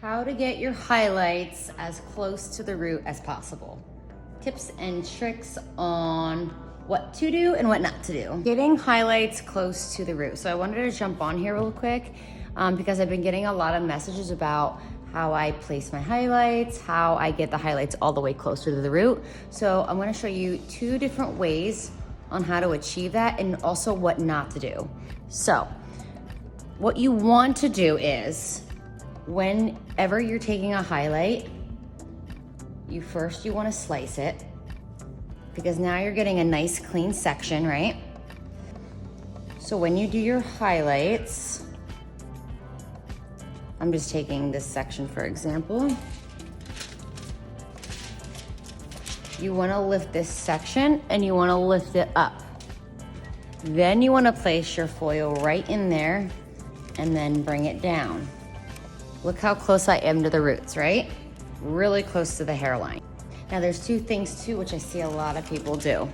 How to get your highlights as close to the root as possible. Tips and tricks on what to do and what not to do. Getting highlights close to the root. So I wanted to jump on here real quick because I've been getting a lot of messages about how I place my highlights, how I get the highlights all the way closer to the root. So I'm gonna show you 2 different ways on how to achieve that and also what not to do. So what you want to do is, whenever you're taking a highlight, you want to slice it, because now you're getting a nice clean section, right? So when you do your highlights, I'm just taking this section for example. You want to lift this section and you want to lift it up. Then you want to place your foil right in there and then bring it down. Look how close I am to the roots, right? Really close to the hairline. Now there's 2 things too, which I see a lot of people do.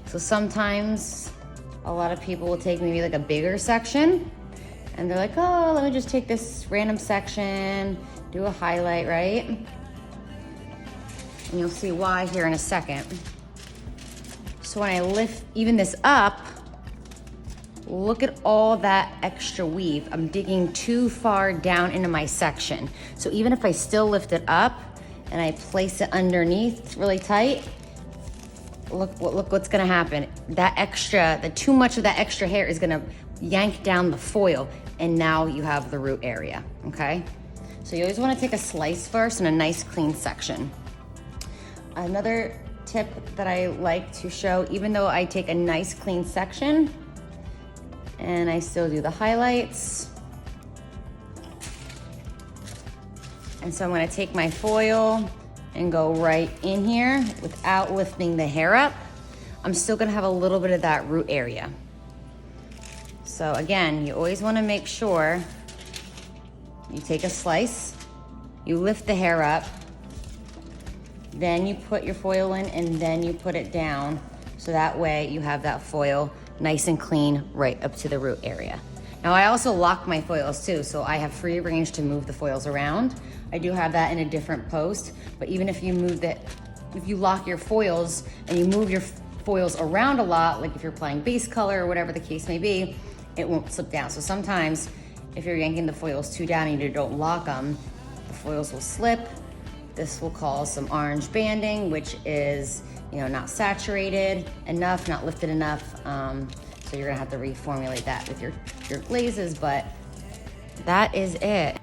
So sometimes a lot of people will take maybe like a bigger section and they're like, oh, let me just take this random section, do a highlight, right? And you'll see why here in a second. So when I lift even this up, look at all that extra weave. I'm digging too far down into my section. So even if I still lift it up and I place it underneath really tight, look what's gonna happen. Too much of that extra hair is gonna yank down the foil, and now you have the root area, okay? So you always wanna take a slice first and a nice clean section. Another tip that I like to show, even though I take a nice clean section, and I still do the highlights. And so I'm gonna take my foil and go right in here without lifting the hair up. I'm still gonna have a little bit of that root area. So again, you always wanna make sure you take a slice, you lift the hair up, then you put your foil in, and then you put it down. So that way you have that foil nice and clean right up to the root area. Now I also lock my foils too, so I have free range to move the foils around. I do have that in a different post, but even if you if you lock your foils and you move your foils around a lot, like if you're applying base color or whatever the case may be, it won't slip down. So sometimes if you're yanking the foils too down and you don't lock them, the foils will slip. This will cause some orange banding, which is not saturated enough, not lifted enough. So you're gonna have to reformulate that with your glazes, but that is it.